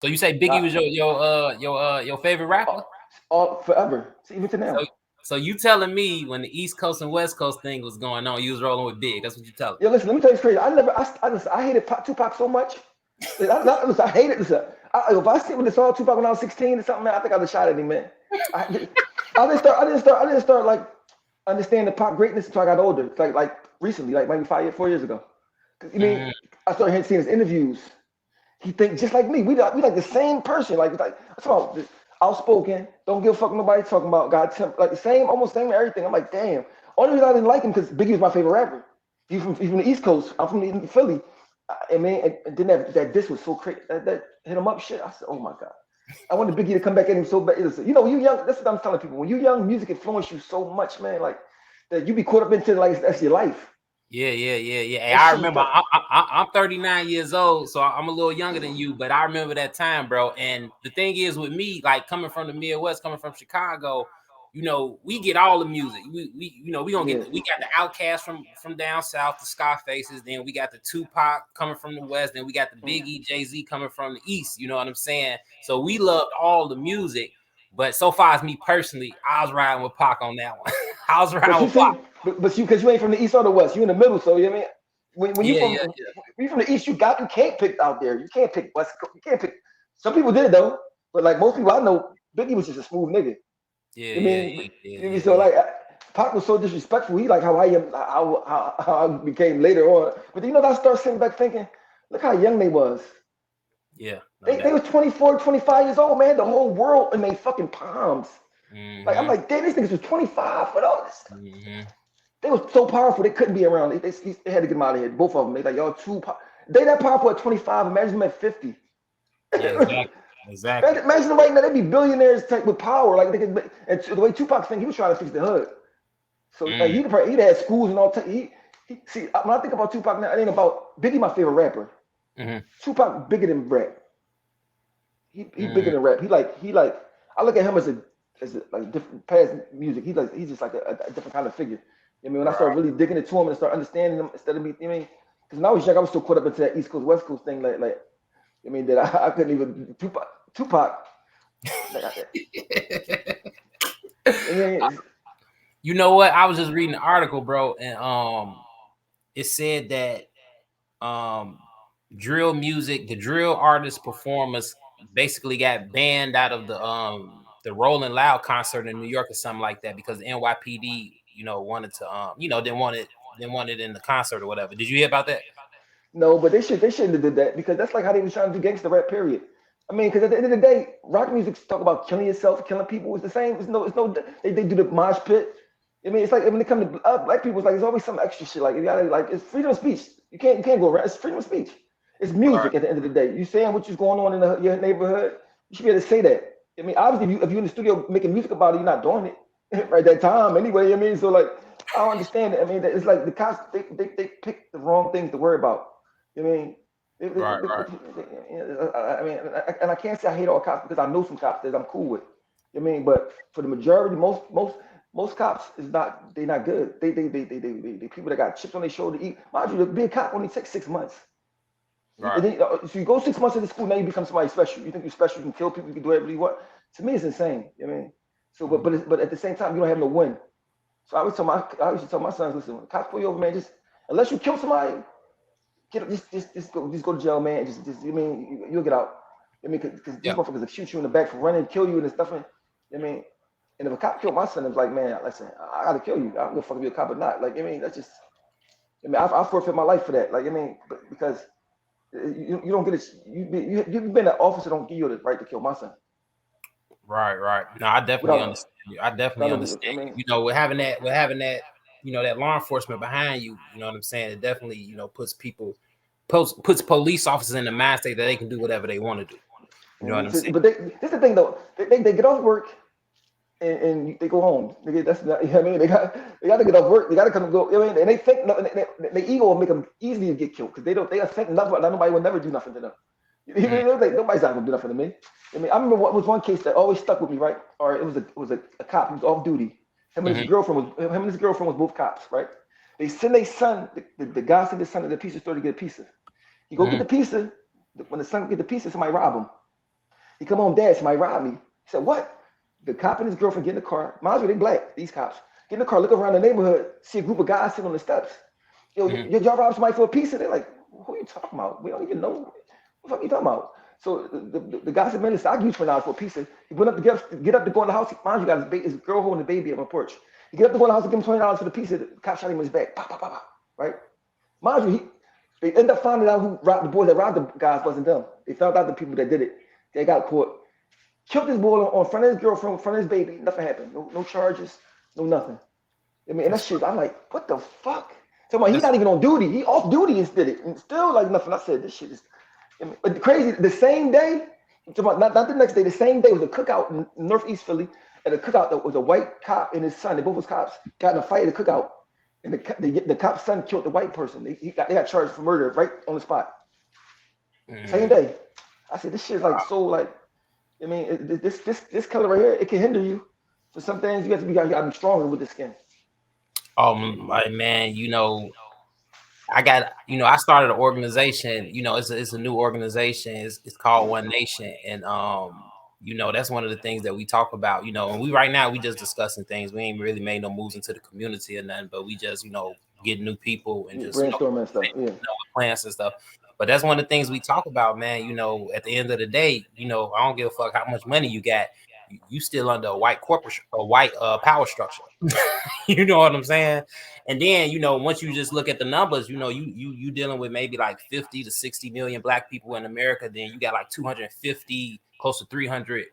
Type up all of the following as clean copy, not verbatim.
So you say Biggie was your favorite rapper? All forever, even to So now. so you telling me when the East Coast and West Coast thing was going on, you was rolling with Big? That's what you telling? Yo, listen, let me tell you this crazy. Listen, I hated Tupac so much. Listen, I hated this. If I see when this all Tupac when I was 16 or something, man, I think I'd have shot at him, man. I, I didn't start like understanding the pop greatness until I got older. It's like recently, like maybe 4 years ago. Cause I mean, Mm, I started seeing his interviews. He think just like me. We like the same person. Like that's about outspoken. Don't give a fuck nobody talking about God. Like the same, almost same everything. I'm like, damn. Only reason I didn't like him because Biggie was my favorite rapper. He's from the East Coast. I'm from Philly. I mean, and then that this was so crazy. That hit him up shit. I said, oh my god. I wanted Biggie to come back at him so bad. Listen, you know, when you young, that's what I'm telling people. When you young, music influences you so much, man. Like that you be caught up into like that's your life. yeah. Hey, That I shit was remember. like, I'm 39 years old, so I'm a little younger than you, but I remember that time, bro. And the thing is, with me, like coming from the Midwest, coming from Chicago, we get all the music. We gonna yeah. we got the Outkast from down south, the Scarfaces. Then we got the Tupac coming from the West. Then we got the Biggie, Jay-Z coming from the East. You know what I'm saying? So we loved all the music. But so far as me personally, I was riding with Pac on that one. I was But riding you with Pac. see, but you because you ain't from the east or the west, you in the middle. So you know what I mean, when Yeah, when you from the east, you can't pick out there. You can't pick west. You can't pick. Some people did though, but like most people I know, Biggie was just a smooth nigga. I mean, so yeah. like Pac was so disrespectful. He like how I am, how I became later on. But you know, I start sitting back thinking, look how young they was. Yeah, no They doubt. was 24, 25 years old, man. The whole world in their fucking palms. Like I'm Mm-hmm. like, damn, these niggas was 25 for all this. Mm-hmm. They was so powerful they couldn't be around. They had to get them out of here. Both of them. They like y'all too. They that powerful at 25. Imagine them at 50. Yeah, exactly. Exactly. Imagine them right now. They'd be billionaires type with power. Like they could. And the way Tupac think, he was trying to fix the hood. So like, Mm, he'd had schools and all. He see when I think about Tupac now, it ain't about Biggie. My favorite rapper. mm-hmm. Tupac bigger than rap. He bigger Mm, than rap. He like. I look at him as a like different past music. He's just like a different kind of figure. I mean, when I right. start really digging into him and start understanding him instead of me, I mean, because when I was young, I was so caught up into that East Coast West Coast thing, like I mean, that I couldn't even Tupac. Like, I mean, You know what? I was just reading an article, bro, and it said that um drill music, the drill artists performers basically got banned out of the Rolling Loud concert in New York or something like that because the NYPD, wanted to didn't want it in the concert or whatever. Did you hear about that? no, but they shouldn't have did that because that's like how they was trying to do gangster rap. Period. I mean, because at the end of the day, rock music talk about killing yourself, killing people. It's the same. It's no. They do the mosh pit. I mean, it's like when it comes to black people, it's like there's always some extra shit. Like you gotta like it's freedom of speech. You can't go around. It's freedom of speech. It's Right. music at the end of the day. You saying what is going on in your neighborhood, you should be able to say that. I mean, obviously, if you're in the studio making music about it, you're not doing it right that time anyway. I mean, so like I don't understand it. I mean, it's like the cops they pick the wrong things to worry about. I mean, Right, right. I mean, and I can't say I hate all cops because I know some cops that I'm cool with. I mean, but for the majority, most cops is not they're not good. They people that got chips on their shoulder. Eat. Mind you, to be a cop only takes 6 months. Right. So you go 6 months into school, now you become somebody special. You think you're special, you can kill people, you can do whatever you want. To me, it's insane. I mean, so but at the same time, you don't have no win. So I used to tell my sons, listen, when cops pull you over, man, just unless you kill somebody, just go to jail, man. I mean, you'll get out. I mean, because these Yeah. motherfuckers will shoot you in the back for running, kill you and stuff. And I mean, and if a cop killed my son, it's like, man, listen, I gotta kill you. I don't give a fuck if you're a cop or not. Like, I mean, that's just. I mean, I forfeit my life for that. Like, I mean, because you don't get it. You've been an officer, don't give you the right to kill my son. Right, right. No, I definitely Without, understand you. I definitely I understand you. mean, With having that, that law enforcement behind you, you know what I'm saying? It definitely, puts police officers in the mind state that they can do whatever they want to do. You know what I'm saying? but this is the thing though. They get off work and they go home. That's not, you know what I mean. They got to get off work. They got to come and go. You know what I mean? And they think the ego will make them easily get killed because they think nothing. Nobody will never do nothing to them. You Mm, know, like, nobody's not gonna do nothing to me. I mean, I remember what was one case that always stuck with me. Right? Or it was a cop. He was off duty. hmm Him and his girlfriend was both cops. Right? They send their son. The guy sent his son to the pizza store to get a pizza. He go get hmm the pizza. When the son get the pizza, somebody rob him. He come home, Dad, somebody robbed me. He said, what? The cop and his girlfriend get in the car. Mind you, they black, these cops. Get in the car, look around the neighborhood, see a group of guys sitting on the steps. Yo, Mhm. y'all robbed somebody for a pizza? They're like, who are you talking about? We don't even know. What the fuck are you talking about? So the guy said, man, listen, I'll give you $20 for a pizza. He went up to get up to go in the house. Mind you, got his girl holding the baby on the porch. He get up to go in the house and give him $20 for the pizza. The cop shot him in his back. Pop, pop, pop, pop. Right? Mind you, they end up finding out who robbed the boys that robbed the guys wasn't them. They found out the people that did it. They got caught. Killed this boy on front of his girlfriend, in front of his baby. Nothing happened. No charges. No nothing. I mean, and that That's shit, I'm like, what the fuck? So he's that's not even on duty. He off duty and did it. And still like nothing. I said, this shit is but crazy. The same day, not the next day, the same day was a cookout in Northeast Philly. And the cookout that was a white cop and his son, they both was cops, got in a fight at the cookout. And the cop's son killed the white person. They got charged for murder right on the spot. Same day. I said, this shit is like so like, I mean, this color right here, it can hinder you. So some things you have to be, you gotta be stronger with the skin. like, man, I got, I started an organization, it's a new organization. It's called One Nation. And, that's one of the things that we talk about, and right now we just discussing things. We ain't really made no moves into the community or nothing, but we just, get new people and Yeah, just, brainstorming and stuff. Yeah. plans and stuff. But that's one of the things we talk about, man. At the end of the day, I don't give a fuck how much money you got. You still under a white power structure. You know what I'm saying? And then, once you just look at the numbers, you dealing with maybe like 50 to 60 million black people in America. Then you got like 250, close to 300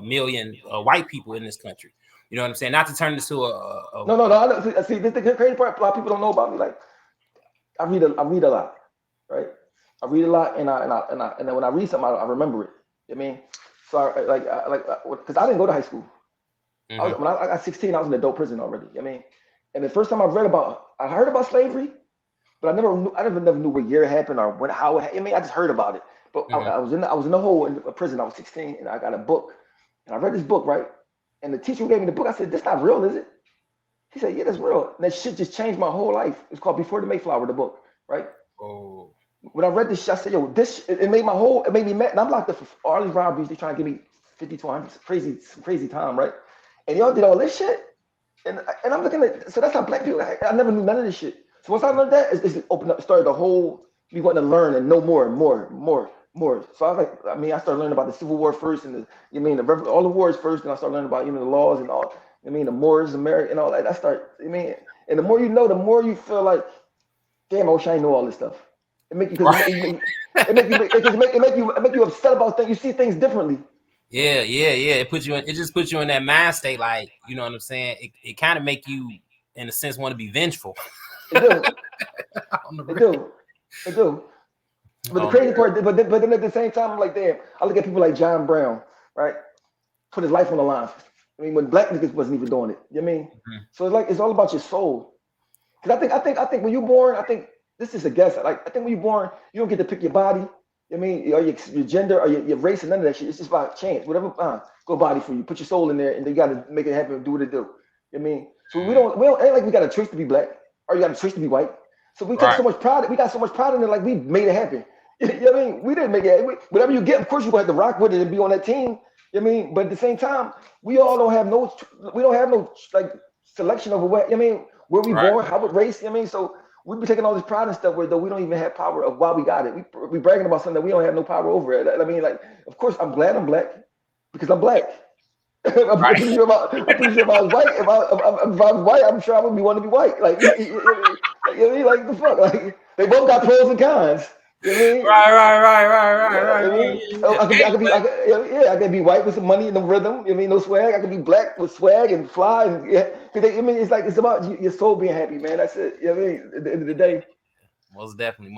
million white people in this country. You know what I'm saying? Not to turn this to No. See, this the crazy part. A lot of people don't know about me. Like, I read a lot, right? I read a lot, and then when I read something, I remember it. You know what I mean? So because I didn't go to high school. When I got 16, I was in adult prison already. You know what I mean? And the first time I heard about slavery, but I never knew what year it happened or how it happened. I mean, I just heard about it. But I was in the hole in prison. I was 16, and I got a book, and I read this book, right? And the teacher who gave me the book, I said, "This not real, is it?" He said, "Yeah, that's real." And that shit just changed my whole life. It's called Before the Mayflower, the book, right? oh, When I read this shit, I said, "Yo, it made me mad." And I'm locked up for all these robberies. They trying to give me 50 to 100, crazy time, right? And y'all did all this shit, and I'm looking at, so that's how black people. I never knew none of this shit. So once I learned that, it opened up, started the whole me wanting to learn and know more and more. So I was like, I started learning about the Civil War first, and all the wars first, and I started learning about the laws and all. The Moors, America, and all that. And the more you know, the more you feel like, damn, I wish I know all this stuff. It make you because right. it make you upset about things. You see things differently. Yeah. It just puts you in that mind state, like, you know what I'm saying? It kind of make you, in a sense, want to be vengeful. It do, On the it real. do, it do. But the On the crazy real. part, but then at the same time, I'm like, damn. I look at people like John Brown, right? Put his life on the line. I mean, when black niggas wasn't even doing it. You know what I mean? So it's all about your soul. Because I think when you're born, I think this is a guess. Like I think when you're born, you don't get to pick your body. You know what I mean, or your gender or your race and none of that shit. It's just about chance. Whatever, go body for you. Put your soul in there, and then you got to make it happen and do what it do. You know what I mean? So we don't ain't like we got a choice to be black or you got a choice to be white. So we take Right. so much pride. We got so much pride in it, like we made it happen. You know what I mean? We didn't make it. Whatever you get, of course, you're gonna have to rock with it and be on that team. You know what I mean? But at the same time, we don't have no like selection of what. You know what I mean? Where we Right. born, how we race. You know what I mean? So we be taking all this pride and stuff where though we don't even have power of why we got it. We bragging about something that we don't have no power over it. I mean, like, of course, I'm glad I'm black because I'm black. I'm Right. pretty sure if I was white, if I was white, I'm sure I would be wanting to be white. Like, you know what I mean? Like the fuck, like they both got pros and cons. You know what I mean? Right. I mean, Yeah. Hey, but I could be white with some money and the rhythm. I mean, no swag. I could be black with swag and fly. And yeah, I mean, it's about your soul being happy, man. That's it. You know what I mean? At the end of the day. most definitely.